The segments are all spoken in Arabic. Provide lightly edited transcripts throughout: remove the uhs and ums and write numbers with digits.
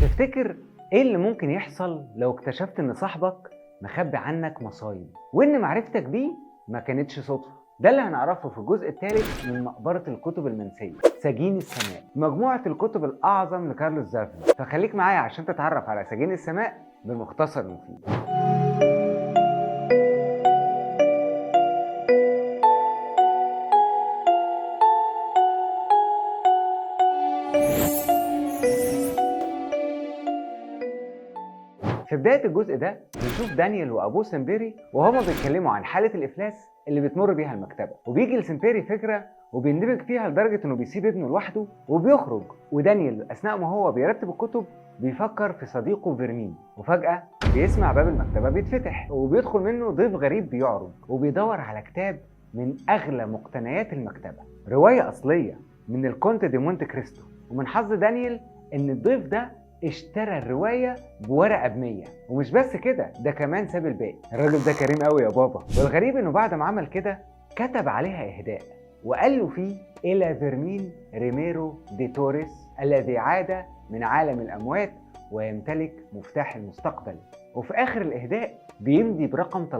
تفتكر ايه اللي ممكن يحصل لو اكتشفت ان صاحبك مخبي عنك مصايب وان معرفتك بيه ما كانتش صدفة؟ ده اللي هنعرفه في الجزء الثالث من مقبرة الكتب المنسية، سجين السماء، مجموعة الكتب الأعظم لكارلوس دارفين. فخليك معايا عشان تتعرف على سجين السماء بمختصر مفيد. في بداية الجزء ده بنشوف دانيال وأبوه سمبيري وهما بيتكلموا عن حالة الإفلاس اللي بتمر بيها المكتبة، وبيجي لسمبيري فكرة وبيندمج فيها لدرجة إنه بيسيب ابنه لوحده وبيخرج، ودانيال أثناء ما هو بيرتب الكتب بيفكر في صديقه فيرمين، وفجأة بيسمع باب المكتبة بيتفتح وبيدخل منه ضيف غريب بيعرض وبيدور على كتاب من أغلى مقتنيات المكتبة، رواية أصلية من الكونت دي مونte كريستو. ومن حظ دانيال إن الضيف ده اشترى الرواية بورقة ب100، ومش بس كده، ده كمان ساب الباقي. الراجل ده كريم قوي يا بابا. والغريب انه بعد ما عمل كده كتب عليها اهداء وقال له فيه الى فيرمين ريميرو دي توريس الذي عاد من عالم الاموات ويمتلك مفتاح المستقبل. وفي اخر الاهداء بيمضي برقم 13،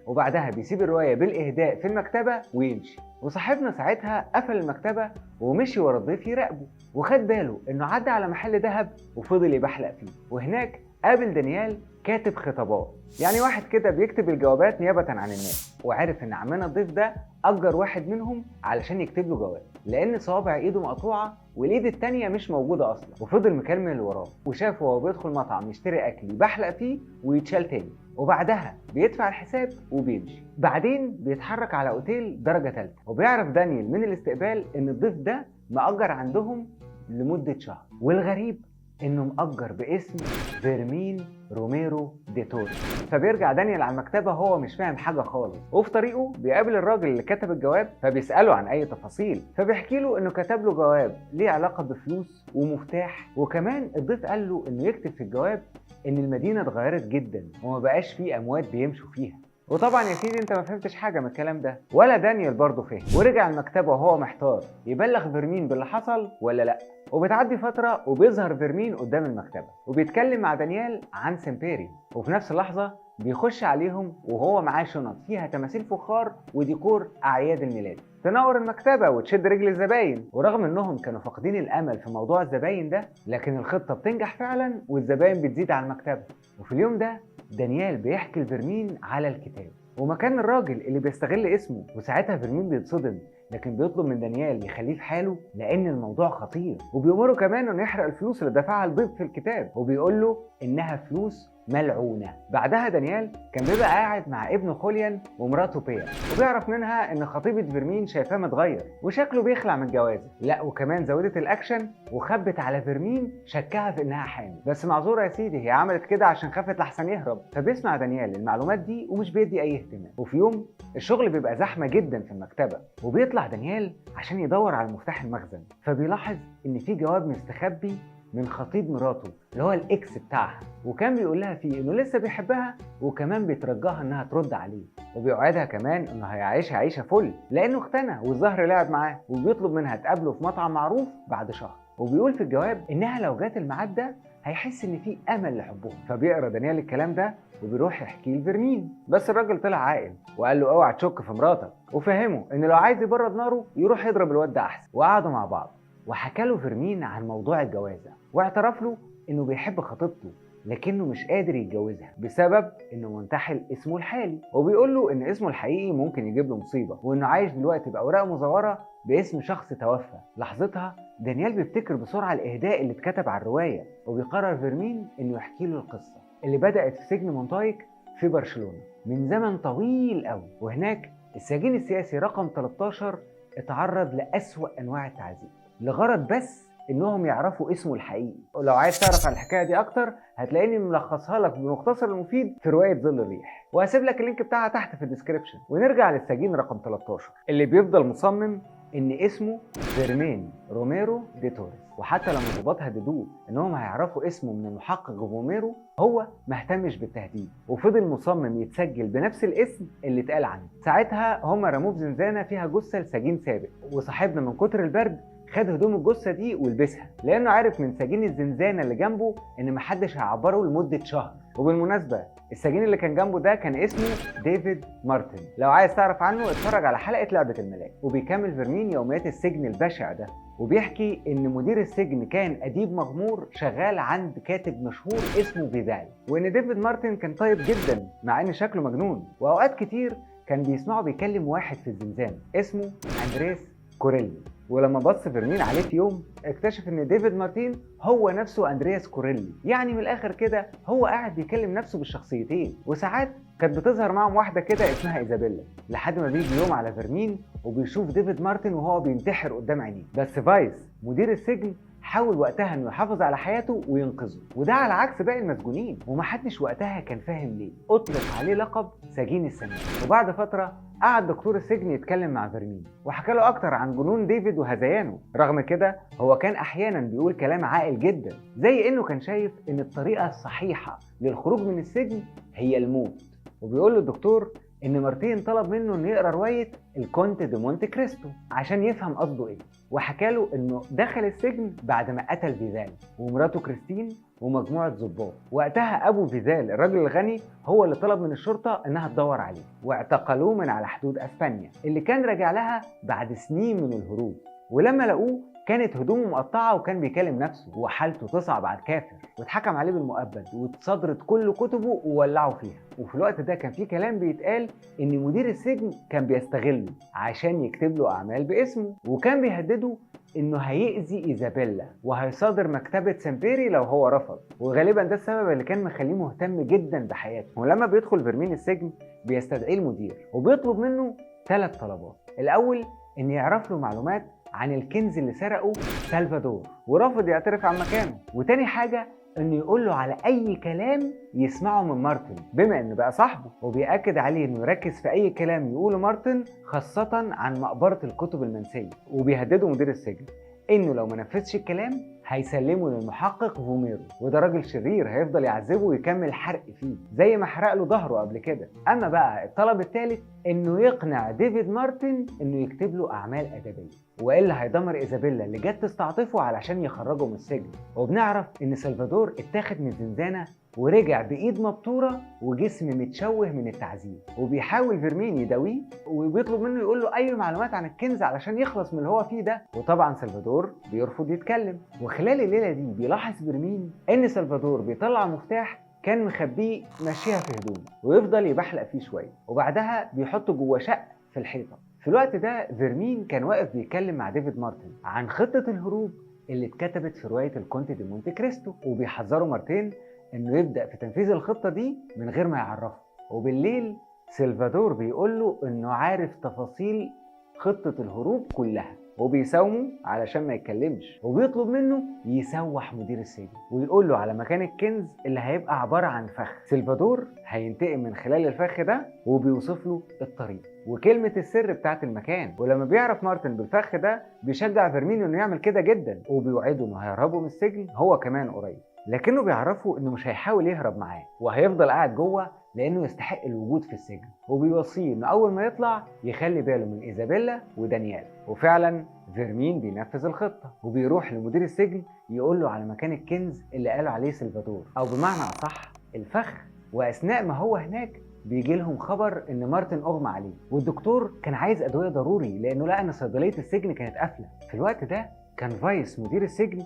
وبعدها بيسيب الرواية بالاهداء في المكتبة ويمشي. وصاحبنا ساعتها قفل المكتبة ومشي ورا الضيف يراقبه، وخد باله انه عدى على محل ذهب وفضل يبحلق فيه، وهناك قابل دانيال كاتب خطابات، يعني واحد كده بيكتب الجوابات نيابة عن الناس، وعرف ان عمنا الضيف ده اجر واحد منهم علشان يكتب له جواب، لان صوابع ايده مقطوعة والايد التانية مش موجودة اصلا. وفضل مكمل وراه وشافه وهو بيدخل مطعم يشتري اكل يبحلق فيه ويتشال تاني، وبعدها بيدفع الحساب وبيمشي. بعدين بيتحرك على اوتيل درجة ثالثة، وبيعرف دانيال من الاستقبال ان الضيف ده مأجر عندهم لمدة شهر، والغريب انه مأجر باسم فيرمين روميرو دي توريس. فبيرجع دانيال على المكتبة هو مش فاهم حاجة خالص، وفي طريقه بيقابل الراجل اللي كتب الجواب فبيسأله عن اي تفاصيل، فبيحكي له انه كتب له جواب ليه علاقة بفلوس ومفتاح، وكمان الضيف قال له انه يكتب في الجواب ان المدينة اتغيرت جدا وما بقاش فيه اموات بيمشوا فيها. وطبعا يا سيدي انت ما فهمتش حاجه من الكلام ده، ولا دانيال برضه فهم، ورجع المكتبه وهو محتار يبلغ فيرمين باللي حصل ولا لا. وبتعدي فتره وبيظهر فيرمين قدام المكتبه وبيتكلم مع دانيال عن سمبيري، وفي نفس اللحظه بيخش عليهم وهو معاه شنط فيها تماثيل فخار وديكور اعياد الميلاد تنور المكتبه وتشد رجل الزباين. ورغم انهم كانوا فاقدين الامل في موضوع الزباين ده، لكن الخطه بتنجح فعلا والزباين بتزيد على المكتبه. وفي اليوم ده دانيال بيحكي لفيرمين على الكتاب ومكان الراجل اللي بيستغل اسمه، وساعتها فيرمين بيتصدم، لكن بيطلب من دانيال يخليه في حاله لان الموضوع خطير، وبيأمره كمان انه يحرق الفلوس اللي دفعها الضيف في الكتاب، وبيقول له انها فلوس ملعونة. بعدها دانيال كان بيبقى قاعد مع ابنه خوليان ومراته بيا، وبيعرف منها ان خطيبة فيرمين شايفاه متغير وشكله بيخلع من جوازه، لا وكمان زودت الاكشن وخبت على فيرمين شكها في انها حامل، بس معذوره يا سيدي، هي عملت كده عشان خافت لحسن يهرب. فبيسمع دانيال المعلومات دي ومش بيدي اي اهتمام. وفي يوم الشغل بيبقى زحمه جدا في المكتبه، وبيطلع دانيال عشان يدور على مفتاح المخزن، فبيلاحظ ان في جواب مستخبي من خطيب مراته اللي هو الاكس بتاعها، وكان بيقول لها فيه انه لسه بيحبها وكمان بيترجاها انها ترد عليه، وبيوعدها كمان انه هيعيشها عيشه فل لانه اقتنع والزهر لعب معاه، وبيطلب منها تقابله في مطعم معروف بعد شهر، وبيقول في الجواب انها لو جات الميعاد ده هيحس ان في امل لحبهم. فبيقرا دانيال الكلام ده وبيروح يحكيه لفيرمين، بس الراجل طلع عاقل وقال له اوعى تشك في مراتك، وفهمه ان لو عايز يبرد ناره يروح يضرب الواد ده احسن. وقعدوا مع بعض وحكى له فيرمين عن موضوع الجوازه، واعترف له انه بيحب خطيبته لكنه مش قادر يتجوزها بسبب انه منتحل اسمه الحالي، وبيقول له ان اسمه الحقيقي ممكن يجيب له مصيبه، وانه عايش دلوقتي باوراق مزوره باسم شخص توفى. لحظتها دانيال بيفتكر بسرعه الاهداء اللي اتكتب على الروايه، وبيقرر فيرمين انه يحكي له القصه اللي بدات في سجن مونتايك في برشلونه من زمن طويل قوي، وهناك السجين السياسي رقم 13 اتعرض لأسوأ انواع التعذيب لغرض بس انهم يعرفوا اسمه الحقيقي. ولو عايز تعرف عن الحكايه دي اكتر هتلاقيني ملخصها لك بمختصر المفيد في روايه ظل الريح، وهسيب لك اللينك بتاعها تحت في الديسكريبشن. ونرجع للسجين رقم 13 اللي بيفضل مصمم ان اسمه فيرمين روميرو دي توريس، وحتى لما الضباط هددوه انهم هيعرفوا اسمه من المحقق روميرو هو ما اهتمش بالتهديد وفضل مصمم يتسجل بنفس الاسم اللي اتقال عنه. ساعتها هم رموه في زنزانه فيها جثه لسجين سابق، وصاحبنا من كتر البرد خد هدوم الجثه دي ولبسها، لانه عارف من سجين الزنزانه اللي جنبه ان محدش هيعبره لمده شهر. وبالمناسبه السجين اللي كان جنبه ده كان اسمه ديفيد مارتن. لو عايز تعرف عنه اتفرج على حلقه لعبه الملاك. وبيكمل فيرمين يوميات السجن البشع ده، وبيحكي ان مدير السجن كان اديب مغمور شغال عند كاتب مشهور اسمه فيدال، وان ديفيد مارتن كان طيب جدا مع ان شكله مجنون. واوقات كتير كان بيسمعه بيكلم واحد في الزنزانه اسمه اندريس كوريلي. ولما بص فيرمين عليه في يوم اكتشف ان ديفيد مارتين هو نفسه اندرياس كوريلي. يعني من الاخر كده هو قاعد بيكلم نفسه بالشخصيتين. وساعات كانت بتظهر معهم واحده كده اسمها ايزابيلا، لحد ما بيجي يوم على فيرمين وبيشوف ديفيد مارتن وهو بينتحر قدام عينيه. بس فايس مدير السجن حاول وقتها انه يحافظ على حياته وينقذه، وده على عكس باقي المسجونين. ومحدش وقتها كان فاهم ليه اطلق عليه لقب سجين السماء. وبعد فتره قعد دكتور السجن يتكلم مع فيرمين وحكى له اكتر عن جنون ديفيد وهذيانه. رغم كده هو كان احيانا بيقول كلام عاقل جدا، زي انه كان شايف ان الطريقه الصحيحه للخروج من السجن هي الموت. وبيقول له الدكتور ان مارتين طلب منه انه يقرا روايه الكونت دي مونte كريستو عشان يفهم قصده ايه، وحكى له انه دخل السجن بعد ما قتل فيزال ومراته كريستين ومجموعه ضباط. وقتها ابو فيزال الراجل الغني هو اللي طلب من الشرطه انها تدور عليه، واعتقلوه من على حدود اسبانيا اللي كان راجع لها بعد سنين من الهروب. ولما لقوه كانت هدومه مقطعه وكان بيكلم نفسه وحالته تصعب على الكافر، واتحكم عليه بالمؤبد واتصدرت كل كتبه وولعوا فيها. وفي الوقت ده كان في كلام بيتقال ان مدير السجن كان بيستغله عشان يكتب له اعمال باسمه، وكان بيهدده انه هيأذي ايزابيلا وهيصادر مكتبة سامبيري لو هو رفض. وغالبا ده السبب اللي كان مخليه مهتم جدا بحياته. ولما بيدخل فيرمين السجن بيستدعيه المدير وبيطلب منه 3 طلبات. الاول ان يعرف له معلومات عن الكنز اللي سرقه سلفادور ورافض يعترف عن مكانه. وتاني حاجة انه يقول له على اي كلام يسمعه من مارتن بما انه بقى صاحبه، وبيأكد عليه انه يركز في اي كلام يقوله مارتن خاصة عن مقبرة الكتب المنسية. وبيهدده مدير السجن انه لو ما نفذش الكلام هيسلمه للمحقق فوميرو، وده راجل شرير هيفضل يعذبه ويكمل حرق فيه زي ما حرق له ظهره قبل كده. اما بقى الطلب الثالث انه يقنع ديفيد مارتن انه يكتب له اعمال ادبيه، والا هيدمر ايزابيلا اللي جت تستعطفه علشان يخرجه من السجن. وبنعرف ان سلفادور اتاخد من الزنزانه ورجع بايد مبتوره وجسم متشوه من التعذيب، وبيحاول فيرمين يداويه وبيطلب منه يقول له اي معلومات عن الكنز علشان يخلص من اللي هو فيه ده. وطبعا سلفادور بيرفض يتكلم. وخلال الليله دي بيلاحظ فيرمين ان سلفادور بيطلع مفتاح كان مخبيه ماشيها في هدومه ويفضل يبحلق فيه شويه، وبعدها بيحطه جوه شق في الحيطه. في الوقت ده فيرمين كان واقف بيتكلم مع ديفيد مارتن عن خطه الهروب اللي اتكتبت في روايه الكونت دي مونte كريستو، وبيحذروا مارتين انه يبدا في تنفيذ الخطه دي من غير ما يعرفه. وبالليل سلفادور بيقول له انه عارف تفاصيل خطه الهروب كلها، وبيساومه علشان ما يتكلمش، وبيطلب منه يسوح مدير السجن ويقول له على مكان الكنز اللي هيبقى عباره عن فخ. سلفادور هينتقم من خلال الفخ ده وبيوصف له الطريق وكلمه السر بتاعه المكان. ولما بيعرف مارتن بالفخ ده بيشجع فيرمين انه يعمل كده جدا، وبيوعده انه هيهربوا من السجن هو كمان قريب. لكنه بيعرفه انه مش هيحاول يهرب معاه وهيفضل قاعد جوه لانه يستحق الوجود في السجن. وبيوصيه انه اول ما يطلع يخلي باله من ايزابيلا ودانيال. وفعلا فيرمين بينفذ الخطه وبيروح لمدير السجن يقول له على مكان الكنز اللي قالوا عليه سلفادور، او بمعنى اصح الفخ. واثناء ما هو هناك بيجي لهم خبر ان مارتن اغمى عليه، والدكتور كان عايز ادويه ضروري لانه لقى ان صيدليه السجن كانت قافله. في الوقت ده كان فايس مدير السجن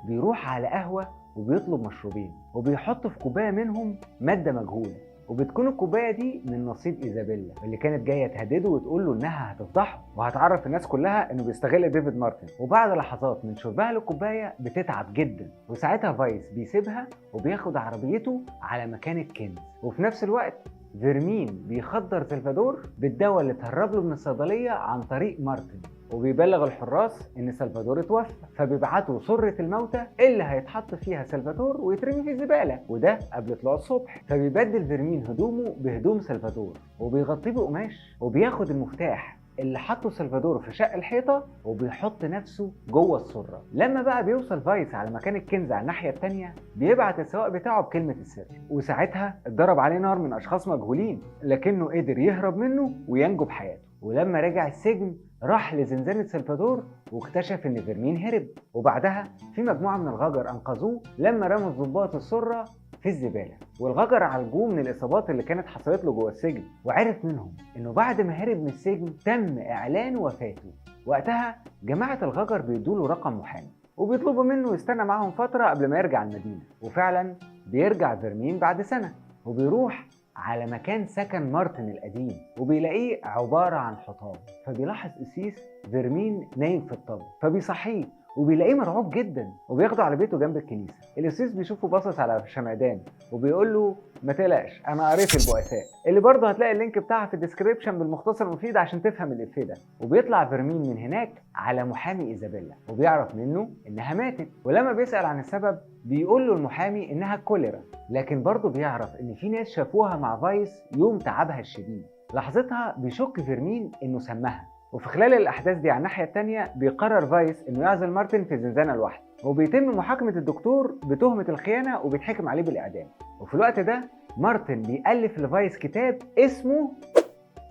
بيروح على قهوه وبيطلب مشروبين وبيحط في كوبايه منهم ماده مجهوله، وبتكون الكوبايه دي من نصيب ايزابيلا اللي كانت جايه تهدده وتقول له انها هتفضحه وهتعرف الناس كلها انه بيستغل ديفيد مارتن. وبعد لحظات من شربها للكوبايه بتتعب جدا، وساعتها فايس بيسيبها وبياخد عربيته على مكان الكنز. وفي نفس الوقت فيرمين بيخدر سلفادور بالدواء اللي اتهرب له من الصيدليه عن طريق مارتن، وبيبلغ الحراس ان سلفادور اتوفى، فبيبعتوا سرة الموتى اللي هيتحط فيها سلفادور ويترمي في الزبالة، وده قبل طلوع الصبح. فبيبدل فيرمين هدومه بهدوم سلفادور وبيغطيه بقماش، وبياخد المفتاح اللي حطه سلفادور في شق الحيطة وبيحط نفسه جوه السرة. لما بقى بيوصل فايس على مكان الكنز على الناحية التانية بيبعت السواق بتاعه بكلمة السر، وساعتها اتضرب عليه نار من اشخاص مجهولين لكنه قدر يهرب منه وينجو بحياته. ولما رجع السجن راح لزنزانة سلفادور واكتشف ان فيرمين هرب، وبعدها في مجموعة من الغجر انقذوه لما رموا الضباط السرة في الزبالة، والغجر عالجوه من الاصابات اللي كانت حصلت له جوه السجن، وعرف منهم انه بعد ما هرب من السجن تم اعلان وفاته. وقتها جماعة الغجر بيدوله رقم محامي وبيطلبوا منه يستنى معاهم فترة قبل ما يرجع المدينة، وفعلا بيرجع فيرمين بعد سنة وبيروح على مكان سكن مارتن القديم وبيلاقيه عبارة عن حطام، فبيلاحظ قسيس فيرمين نايم في الطابق فبيصحيه وبيلاقيه مرعوب جدا وبياخده على بيته جنب الكنيسة. القسيس بيشوفه باصص على شمعدان وبيقول له ما تقلقش انا قريت البؤساء، اللي برضه هتلاقي اللينك بتاعها في الديسكريبشن بالمختصر المفيد عشان تفهم الإفيه ده. وبيطلع فيرمين من هناك على محامي ايزابيلا وبيعرف منه انها ماتت، ولما بيسأل عن السبب بيقول له المحامي انها كوليرا، لكن برضه بيعرف ان في ناس شافوها مع فايس يوم تعبها الشديد. لحظتها بيشك فيرمين انه سمها، وفي خلال الاحداث دي على الناحيه الثانيه بيقرر فايس انه يعزل مارتن في زنزانه لوحده، وبيتم محاكمه الدكتور بتهمه الخيانه وبيتحكم عليه بالاعدام. وفي الوقت ده مارتن بيألف لفايس كتاب اسمه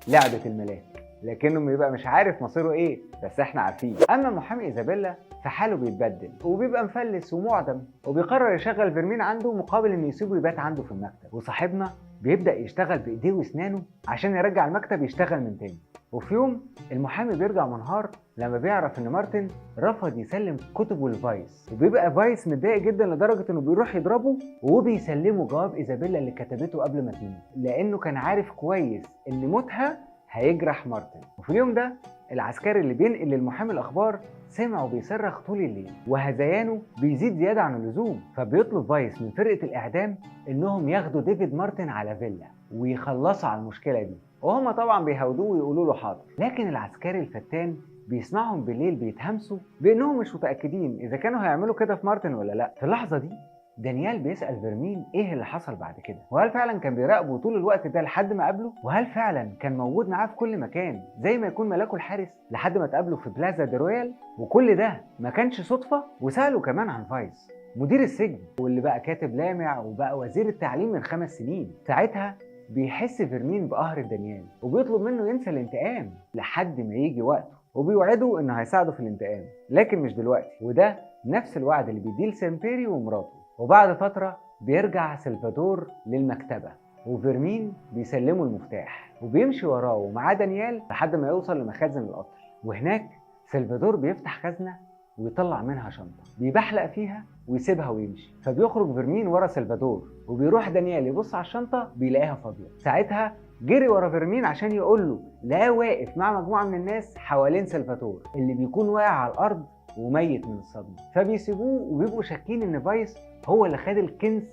لعبه الملاك، لكنه بيبقى مش عارف مصيره ايه، بس احنا عارفين. اما محامي ايزابيلا فحاله بيتبدل وبيبقى مفلس ومعدم، وبيقرر يشغل فيرمين عنده مقابل انه يسيبه يبات عنده في المكتب. وصاحبنا بيبدأ يشتغل بايديه واسنانه عشان يرجع المكتب يشتغل من تاني. وفي يوم المحامي بيرجع منهار لما بيعرف ان مارتن رفض يسلم كتبه لفايس، وبيبقى فايس متضايق جدا لدرجه انه بيروح يضربه وبيسلمه جواب ايزابيلا اللي كتبته قبل ما تموت، لانه كان عارف كويس ان موتها هيجرح مارتن. وفي اليوم ده العسكري اللي بينقل للمحامي الاخبار سمعه بيصرخ طول الليل وهذيانه بيزيد زياده عن اللزوم، فبيطلب فايس من فرقه الاعدام انهم ياخدوا ديفيد مارتن على فيلا ويخلصوا على المشكله دي، وهما طبعا بيهودوه ويقولوا له حاضر. لكن العسكري الفتان بيسمعهم بالليل بيتهمسوا بانهم مش متاكدين اذا كانوا هيعملوا كده في مارتن ولا لا. في اللحظه دي دانيال بيسأل فيرمين ايه اللي حصل بعد كده، وهل فعلا كان بيراقبه طول الوقت ده لحد ما قابله، وهل فعلا كان موجود معاه في كل مكان زي ما يكون ملاكه الحارس لحد ما تقابله في بلازا دي رويال، وكل ده ما كانش صدفة. وسأله كمان عن فايس مدير السجن واللي بقى كاتب لامع وبقى وزير التعليم من 5 سنين. ساعتها بيحس فيرمين بقهر دانيال وبيطلب منه ينسى الانتقام لحد ما يجي وقته، وبيوعده انه هيساعده في الانتقام لكن مش دلوقتي، وده نفس الوعد اللي بيديه لسامبيري ومراته. وبعد فترة بيرجع سلفادور للمكتبة وفيرمين بيسلمه المفتاح وبيمشي وراه ومعاه دانيال لحد ما يوصل لمخازن القطر، وهناك سلفادور بيفتح خزنة ويطلع منها شنطة بيبحلق فيها ويسيبها ويمشي، فبيخرج فيرمين ورا سلفادور وبيروح دانيال يبص على الشنطة بيلاقيها فاضية. ساعتها جري ورا فيرمين عشان يقول له لا واقف مع مجموعة من الناس حوالين سلفادور اللي بيكون واقع على الأرض وميت من الصدمة، فبيسيبوه وبيبقوا شاكين ان فايس هو اللي خد الكنز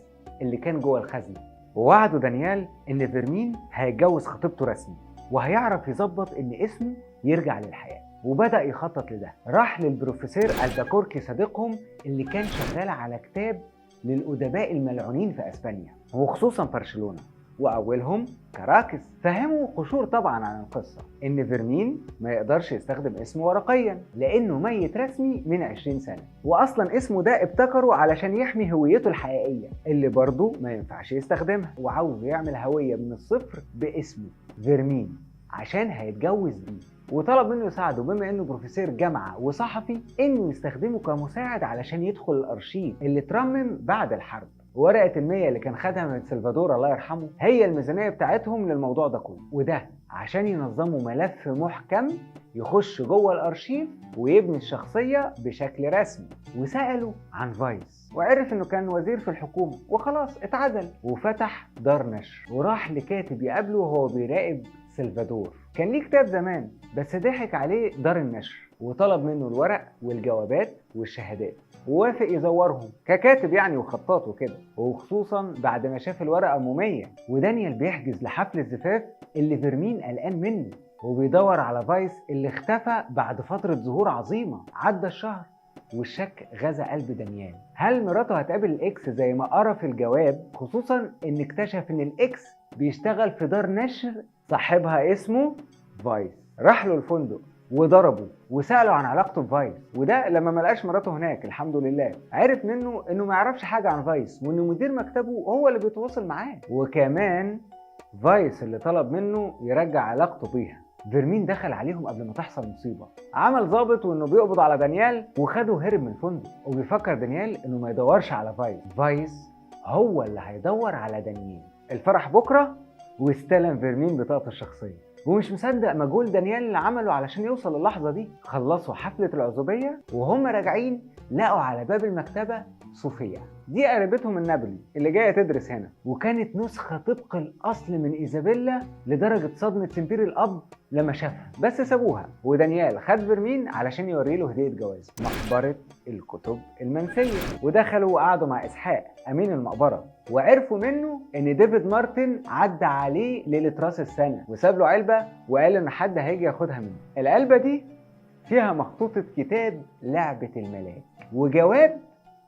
اللي كان جوه الخزنة. ووعدوا دانيال ان فيرمين هيتجوز خطيبته رسمي وهيعرف يظبط ان اسمه يرجع للحياة، وبدأ يخطط لده. راح للبروفيسور الباكوركي صديقهم اللي كان شغال على كتاب للأدباء الملعونين في اسبانيا وخصوصا برشلونة، واولهم كراكس. فهموا قشور طبعا عن القصه ان فيرمين ما يقدرش يستخدم اسمه ورقيا لانه ميت رسمي من 20 سنه، واصلا اسمه ده ابتكره علشان يحمي هويته الحقيقيه اللي برضه ما ينفعش يستخدمها، وعاوز يعمل هويه من الصفر باسمه فيرمين عشان هيتجوز بيه. وطلب منه يساعده بما انه بروفيسور جامعه وصحفي انه يستخدمه كمساعد علشان يدخل الارشيف اللي اترمم بعد الحرب. ورقة المية اللي كان خدها من سلفادور الله يرحمه هي الميزانية بتاعتهم للموضوع ده كله، وده عشان ينظموا ملف محكم يخش جوه الارشيف ويبني الشخصية بشكل رسمي. وسألوا عن فايس وعرف انه كان وزير في الحكومة وخلاص اتعزل، وفتح دار نشر وراح لكاتب يقابله وهو بيراقب سلفادور. كان ليه كتاب زمان بس ضحك عليه دار النشر وطلب منه الورق والجوابات والشهادات ووافق يزورهم ككاتب يعني وخطاط وكده، وخصوصا بعد ما شاف الورقة مومية. ودانيال بيحجز لحفل الزفاف اللي فيرمين قلقان منه وبيدور على فايس اللي اختفى بعد فترة ظهور عظيمة. عدى الشهر والشك غزا قلب دانيال، هل مراته هتقابل الاكس زي ما قرا في الجواب، خصوصا ان اكتشف ان الاكس بيشتغل في دار نشر صاحبها اسمه فايس. راح له الفندق وضربه وسأله عن علاقته بفايس، وده لما ملقاش مراته هناك الحمد لله عرف منه انه ما يعرفش حاجة عن فايس وان مدير مكتبه هو اللي بيتواصل معاه، وكمان فايس اللي طلب منه يرجع علاقته بيها فيرمين دخل عليهم قبل ما تحصل مصيبة، عمل ضابط وانه بيقبض على دانيال وخده وهرب من الفندق، وبيفكر دانيال انه ما يدورش على فايس هو اللي هيدور على دانيال. الفرح بكرة واستلم فيرمين بطاقته الشخصية، ومش مصدق مجهول دانيال اللي عمله علشان يوصل للحظة دي. خلصوا حفلة العزوبية وهم راجعين لقوا على باب المكتبة صوفيا، دي قريبتهم النابلي اللي جاية تدرس هنا، وكانت نسخة طبق الأصل من إيزابيلا لدرجة صدمة سمبيري الأب لما شافها، بس سابوها. ودانيال خد فيرمين علشان يوري له هدية جواز، مقبرة الكتب المنسية، ودخلوا وقعدوا مع إسحاق أمين المقبرة، وعرفوا منه إن ديفيد مارتن عدى عليه ليلة راس السنة وساب له علبة وقال إن حد هيجي ياخدها منه. العلبة دي فيها مخطوطة كتاب لعبة الملاك وجواب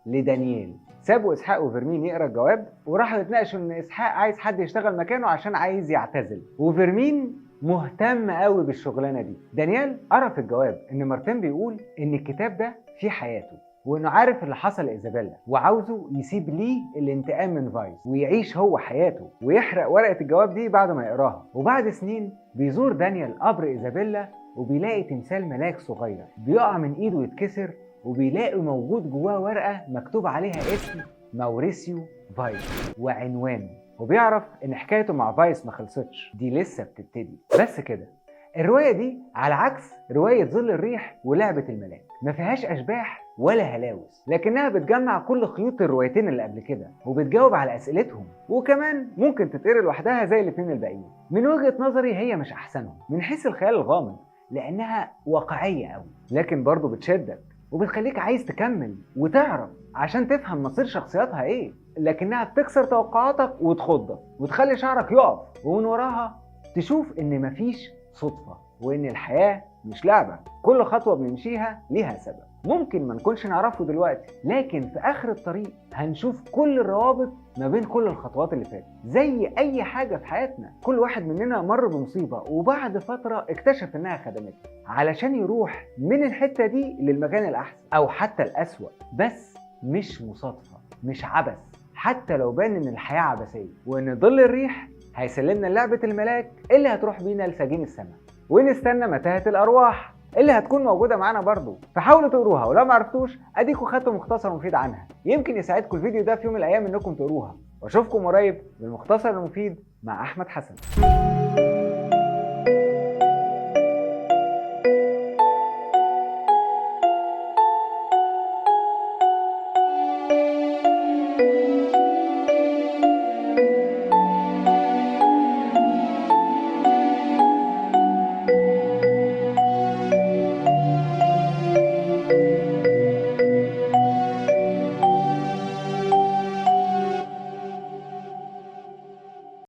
لدانيال. سابوا اسحاق وفيرمين يقرا الجواب وراحوا يتناقشوا ان اسحاق عايز حد يشتغل مكانه عشان عايز يعتزل، وفيرمين مهتم قوي بالشغلانه دي. دانيال قرا في الجواب ان مارتن بيقول ان الكتاب ده فيه حياته، وانه عارف اللي حصل لايزابيلا وعاوزه يسيب ليه الانتقام من فايس ويعيش هو حياته، ويحرق ورقه الجواب دي بعد ما يقراها. وبعد سنين بيزور دانيال قبر ايزابيلا وبيلاقي تمثال ملاك صغير بيقع من ايده ويتكسر، وبيلاقي موجود جواه ورقة مكتوب عليها اسم ماوريسيو فايس وعنوانه، وبيعرف ان حكايته مع فايس ما خلصتش، دي لسه بتبتدي. بس كده الرواية دي على عكس رواية ظل الريح ولعبة الملاك ما فيهاش اشباح ولا هلاوس، لكنها بتجمع كل خيوط الروايتين اللي قبل كده وبتجاوب على اسئلتهم، وكمان ممكن تتقري لوحدها زي الاتنين الباقيين. من وجهة نظري هي مش احسنهم من حيث الخيال الغامض لانها واقعية قوي، لكن برضه بتشدك وبتخليك عايز تكمل وتعرف عشان تفهم مصير شخصياتها ايه، لكنها بتكسر توقعاتك وتخضك وتخلي شعرك يقف، ومن وراها تشوف ان مفيش صدفة وان الحياة مش لعبة، كل خطوة بنمشيها ليها سبب ممكن ما نكونش نعرفه دلوقتي، لكن في اخر الطريق هنشوف كل الروابط ما بين كل الخطوات اللي فاتت. زي اي حاجة في حياتنا كل واحد مننا مر بمصيبة وبعد فترة اكتشف انها خدمته علشان يروح من الحتة دي للمكان الاحسن او حتى الاسوأ، بس مش مصادفة مش عبث، حتى لو بان ان الحياة عبثية، وان ظل الريح هيسلمنا لعبة الملاك اللي هتروح بينا لسجين السماء، ونستنى متاهة الارواح اللي هتكون موجودة معانا برضو. فحاولوا تقروها، ولو ما عرفتوش اديكوا خدتوا مختصر مفيد عنها، يمكن يساعدكم الفيديو ده في يوم من الايام انكم تقروها. واشوفكم قريب بالمختصر المفيد مع احمد حسن.